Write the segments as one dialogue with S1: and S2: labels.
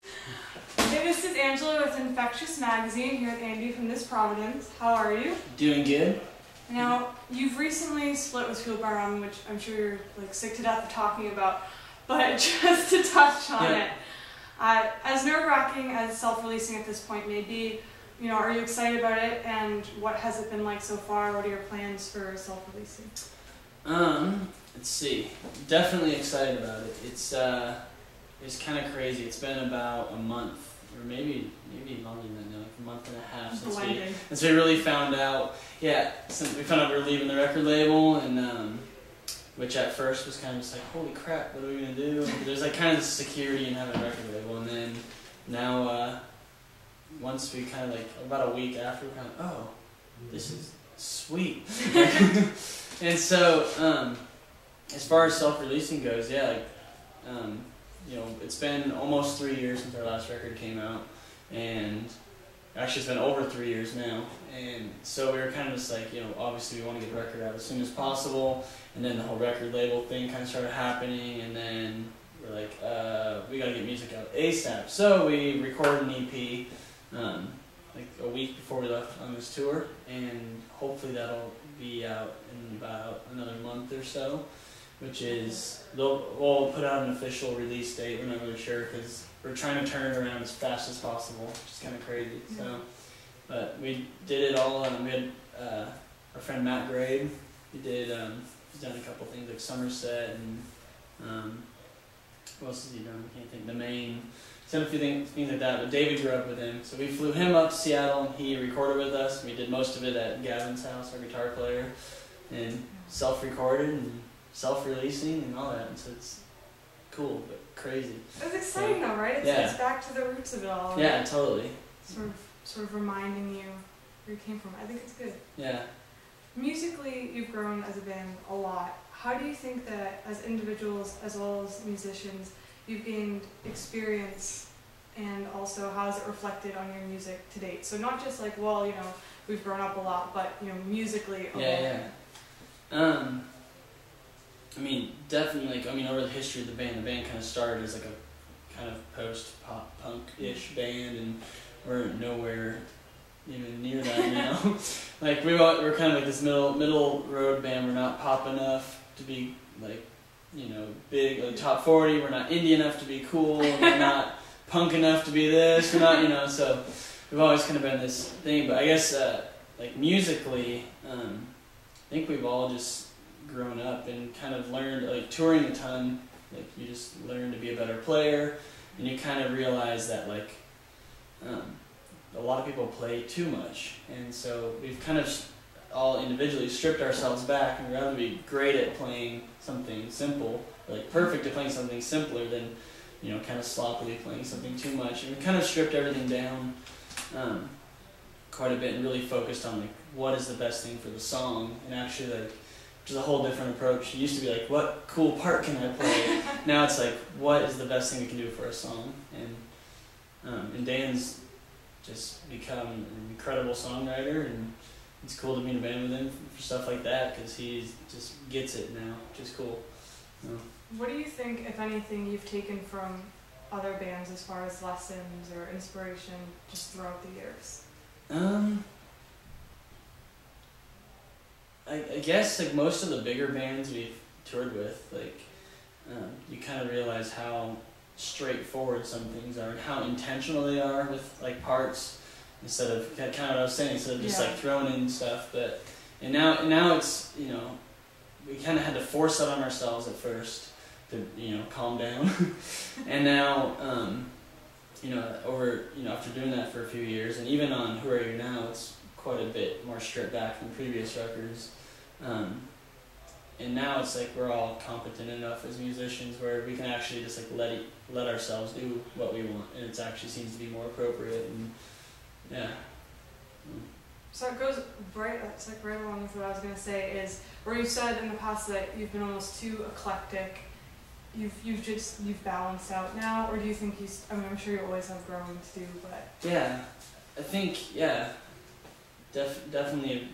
S1: Hey, this is Angela with Infectious Magazine here with Andy from This Providence. How are you?
S2: Doing good.
S1: Now, you've recently split with Fueled By Ramen, which I'm sure you're sick to death of talking about, but just to touch on it, as nerve-wracking as self-releasing at this point may be, are you excited about it, and what has it been like so far? What are your plans for self-releasing?
S2: Let's see. Definitely excited about it. It's kind of crazy. It's been about a month, or maybe longer than that, like a month and a half since we really found out. Yeah, since we found out we were leaving the record label, and which at first was kind of just like, holy crap, what are we gonna do? There's kind of this security in having a record label, and then now once we kind of about a week after, we're kind of oh, this is sweet. And so as far as self-releasing goes, it's been almost 3 years since our last record came out, and actually it's been over 3 years now, and so we were kind of just obviously we want to get the record out as soon as possible, and then the whole record label thing kind of started happening, and then we're like, we gotta get music out ASAP, so we recorded an EP a week before we left on this tour, and hopefully that'll be out in about another month or so, which is, we'll put out an official release date. We're not really sure because we're trying to turn it around as fast as possible, which is kind of crazy. So, but we did it all. We had our friend Matt Grade. He's done a couple things like Somerset and what else has he done? I can't think. The Main. He's done a few things like that. But David grew up with him, so we flew him up to Seattle, and he recorded with us. We did most of it at Gavin's house, our guitar player, and self-recorded and self-releasing and all that, and so it's cool but crazy.
S1: It's exciting though, right? It's back to the roots of it all.
S2: Yeah, totally.
S1: Sort of reminding you where you came from. I think it's good.
S2: Yeah.
S1: Musically, you've grown as a band a lot. How do you think that as individuals as well as musicians, you've gained experience, and also how is it reflected on your music to date? So not just we've grown up a lot, but musically a lot.
S2: I mean, definitely, over the history of the band kind of started as a kind of post-pop punk-ish band, and we're nowhere even near that now. We're kind of this middle road band. We're not pop enough to be big, top 40. We're not indie enough to be cool. We're not punk enough to be this. We're not, so we've always kind of been this thing. But I guess, musically, I think we've all just grown up and kind of learned, touring a ton, you just learn to be a better player, and you kind of realize that a lot of people play too much, and so we've kind of all individually stripped ourselves back, and we'd rather be great at playing something simple, perfect at playing something simpler than kind of sloppily playing something too much, and we kind of stripped everything down quite a bit and really focused on what is the best thing for the song, and actually which is a whole different approach. It used to be what cool part can I play? Now it's what is the best thing we can do for a song? And Dan's just become an incredible songwriter, and it's cool to be in a band with him for stuff like that, because he just gets it now, which is cool.
S1: What do you think, if anything, you've taken from other bands as far as lessons or inspiration just throughout the years?
S2: I guess most of the bigger bands we've toured with, you kind of realize how straightforward some things are and how intentional they are with parts, instead of kind of what I was saying, instead of just throwing in stuff. And now it's we kind of had to force that on ourselves at first to calm down, and now after doing that for a few years, and even on Who Are You Now, it's quite a bit more stripped back than previous records, and now it's we're all competent enough as musicians where we can actually just let ourselves do what we want, and it actually seems to be more appropriate, and
S1: So it goes right along with what I was going to say, is where you said in the past that you've been almost too eclectic. You've balanced out now, or do you think I'm sure you always have growing to do, but...
S2: Yeah, I think, definitely.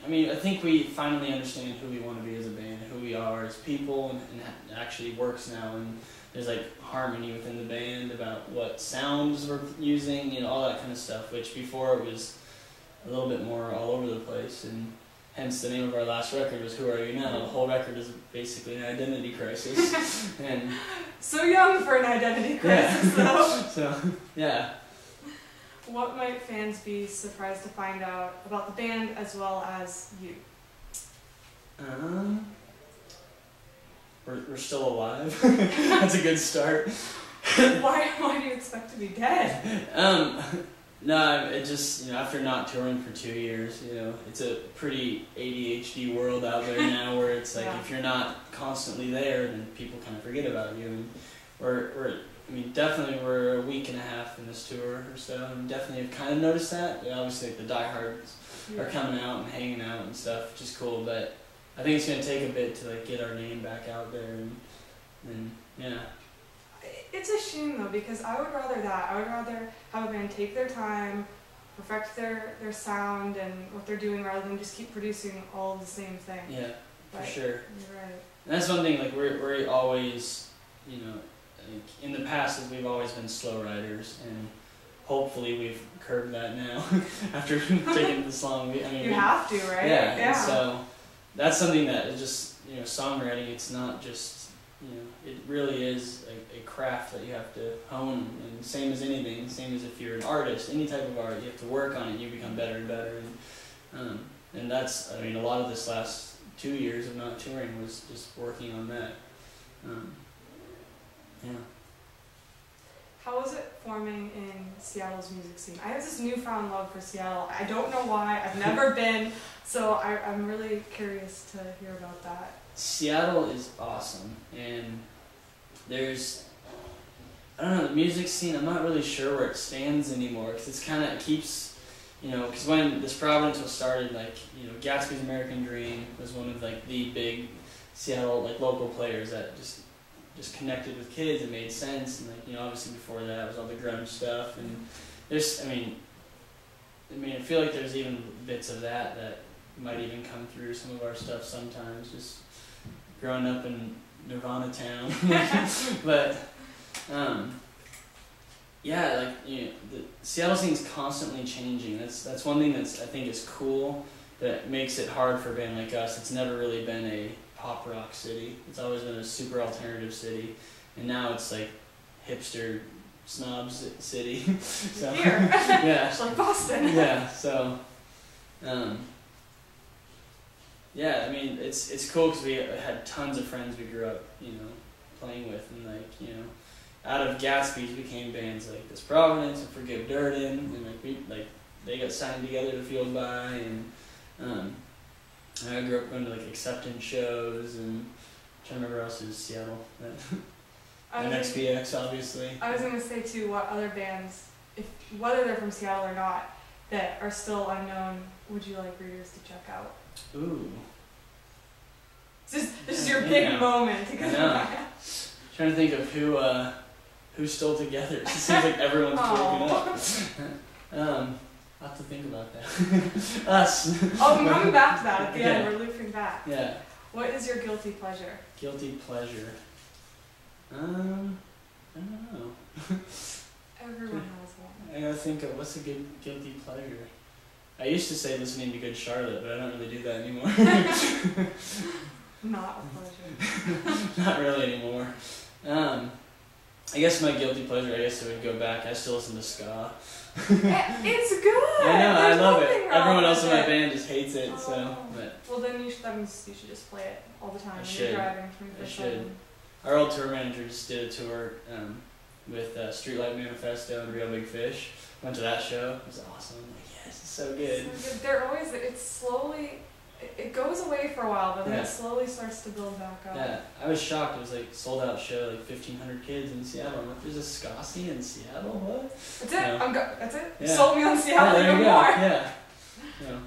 S2: I mean, I think we finally understand who we want to be as a band, who we are as people, and it actually works now. And there's like harmony within the band about what sounds we're using, you know, all that kind of stuff. Which before it was a little bit more all over the place, and hence the name of our last record was "Who Are You Now." The whole record is basically an identity crisis, and
S1: so young for an identity crisis, though.
S2: So yeah.
S1: What might fans be surprised to find out about the band as well as you?
S2: We're still alive. That's a good start.
S1: Why do you expect to be dead?
S2: No, it just, you know, after not touring for 2 years, you know, it's a pretty ADHD world out there now where it's like if you're not constantly there, then people kind of forget about you. And definitely we're a week and a half in this tour or so, and definitely have kind of noticed that. Yeah, obviously, like, the diehards are coming out and hanging out and stuff, which is cool, but I think it's going to take a bit to, like, get our name back out there, and yeah.
S1: It's a shame, though, because I would rather that. I would rather have a band take their time, perfect their sound and what they're doing, rather than just keep producing all the same thing.
S2: Yeah,
S1: but
S2: for sure.
S1: You're right.
S2: And that's one thing, like, we're always, you know, like, in the past, we've always been slow riders, and hopefully we've curbed that now after taking this long.
S1: You have to, right?
S2: Yeah, and so that's something that is just, you know, songwriting. It's not just, you know, it really is a craft that you have to hone, and same as anything, same as if you're an artist, any type of art, you have to work on it, and you become better and better, and that's, I mean, a lot of this last 2 years of not touring was just working on that. Yeah.
S1: How was it forming in Seattle's music scene? I have this newfound love for Seattle. I don't know why. I've never been, so I'm really curious to hear about that.
S2: Seattle is awesome, and there's, I don't know, the music scene, I'm not really sure where it stands anymore, because it's kind of, it keeps, you know, because when This Providence was started, like, you know, Gatsby's American Dream was one of, like, the big Seattle, like, local players that just connected with kids. It made sense, and, like, you know, obviously before that was all the grunge stuff, and there's, I mean, I feel like there's even bits of that might even come through some of our stuff sometimes, just growing up in Nirvana town. But yeah, like, you know, the Seattle scene's constantly changing. That's one thing that's, I think, is cool, that makes it hard for a band like us. It's never really been a pop rock city. It's always been a super alternative city, and now it's like hipster snobs city. So
S1: here,
S2: yeah,
S1: it's like Boston.
S2: Yeah, so yeah, I mean, it's cool because we had tons of friends we grew up, you know, playing with, and, like, you know, out of Gatsby's became bands like This Providence and Forgive Durden, and they got signed together to Fueled By, and I grew up going to, like, acceptance shows, and I'm trying to remember what else is Seattle. And XPX, obviously.
S1: I was gonna say too, what other bands, whether they're from Seattle or not, that are still unknown, would you like readers to check out?
S2: Ooh.
S1: This is your big moment to get
S2: Trying to think of who's still together. It seems like everyone's breaking up. I'll have to think about that. Us.
S1: Oh, I'm coming back to that at the end. We're looping back.
S2: Yeah.
S1: What is your guilty pleasure?
S2: Guilty pleasure. I don't know.
S1: Everyone has one.
S2: I gotta think of what's a good guilty pleasure. I used to say listening to Good Charlotte, but I don't really do that anymore.
S1: Not a pleasure.
S2: Not really anymore. I guess my guilty pleasure, I guess it would go back. I still listen to ska.
S1: It's good!
S2: I know,
S1: There's
S2: I love it.
S1: nothing wrong
S2: Everyone else in
S1: with
S2: my
S1: it.
S2: band just hates it,
S1: Oh.
S2: so. But
S1: Well, then that means you should just play it all the time
S2: I
S1: when
S2: should.
S1: you're driving
S2: I
S1: 24/7.
S2: should. Our old tour manager just did a tour with Streetlight Manifesto and Real Big Fish. Went to that show. It was awesome. I'm like, yes, it's so good.
S1: So good. They're always, it's slowly, it goes away for a while, but then
S2: Yeah.
S1: it slowly starts to build back up.
S2: Yeah, I was shocked. It was like sold out show, like 1,500 kids in Seattle. I'm like, there's a ska scene in Seattle? What?
S1: That's it.
S2: No.
S1: That's it.
S2: Yeah.
S1: Sold me on Seattle
S2: there
S1: even
S2: you go.
S1: more.
S2: Yeah. Yeah.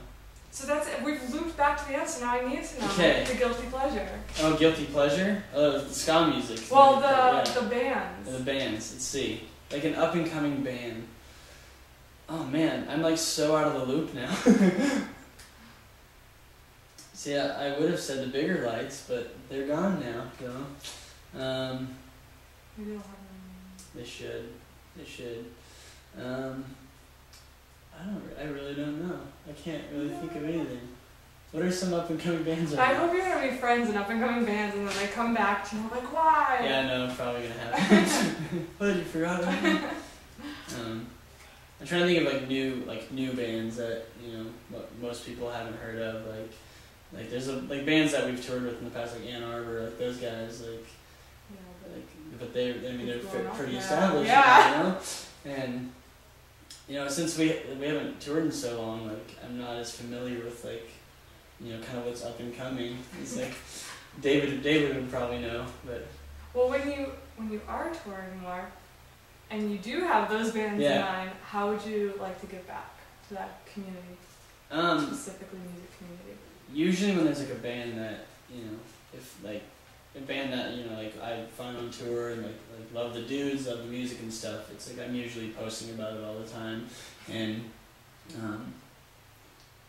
S1: So that's it. We've looped back to the end, so now I need to know
S2: Okay.
S1: the guilty pleasure.
S2: Oh, guilty pleasure? The ska music.
S1: Well,
S2: Yeah.
S1: the bands.
S2: The bands. Let's see. Like an up and coming band. Oh man, I'm like so out of the loop now. See, I would have said the Bigger Lights, but they're gone now, you know.
S1: Maybe they'll have them.
S2: They should. They should. I really don't know. I can't really think of anything. What are some up and coming bands right
S1: I
S2: now?
S1: hope you're gonna be friends in up and coming bands, and then they come back to you like, why?
S2: Yeah, I know, probably gonna happen. What, you forgot about me? I'm trying to think of new bands that, you know, most people haven't heard of. Like there's bands that we've toured with in the past, like Ann Arbor, like those guys, but they're pretty established,
S1: yeah.
S2: you know. And you know, since we haven't toured in so long, like I'm not as familiar with you know, kind of what's up and coming. It's like David would probably know, but
S1: well, when you are touring more, and you do have those bands in mind, how would you like to give back to that community, specifically music community?
S2: Usually when there's like a band that, you know, if like a band that, you know, like I find on tour and like love the dudes, love the music and stuff, it's like I'm usually posting about it all the time, and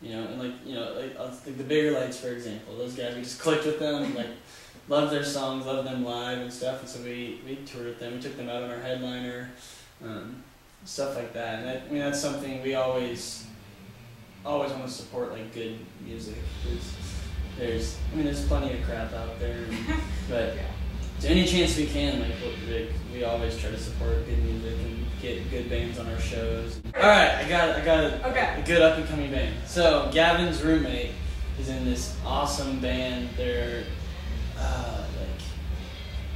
S2: you know, and like the Bigger Lights, for example, those guys, we just clicked with them, like loved their songs, loved them live and stuff, and so we toured with them, we took them out on our headliner, stuff like that, and I mean that's something we always want to support, like good music, because there's plenty of crap out there, but to any chance we can, we always try to support good music and get good bands on our shows. All right, I got a good up and coming band. So Gavin's roommate is in this awesome band. They're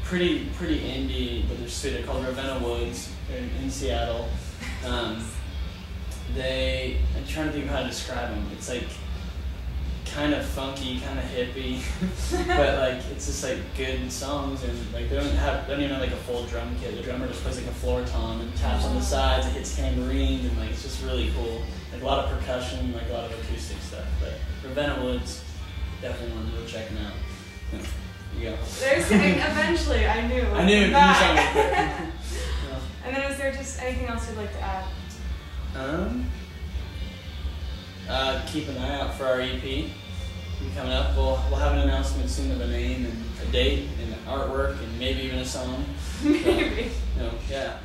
S2: pretty indie, but they're sweet. They're called Ravenna Woods. They're in Seattle. I'm trying to think of how to describe them. It's like kind of funky, kind of hippie, but like it's just like good songs, and like they don't even have like a full drum kit. The drummer just plays like a floor tom and taps on the sides and hits tambourines, and like it's just really cool. Like a lot of percussion, like a lot of acoustic stuff. But Ravenna Woods, definitely want to go check them out. There you go.
S1: They're saying eventually. I knew.
S2: You sound like that.
S1: And then is there just anything else you'd like to add?
S2: Keep an eye out for our EP coming up. We'll have an announcement soon of a name and a date and artwork and maybe even a song.
S1: Maybe.
S2: Yeah.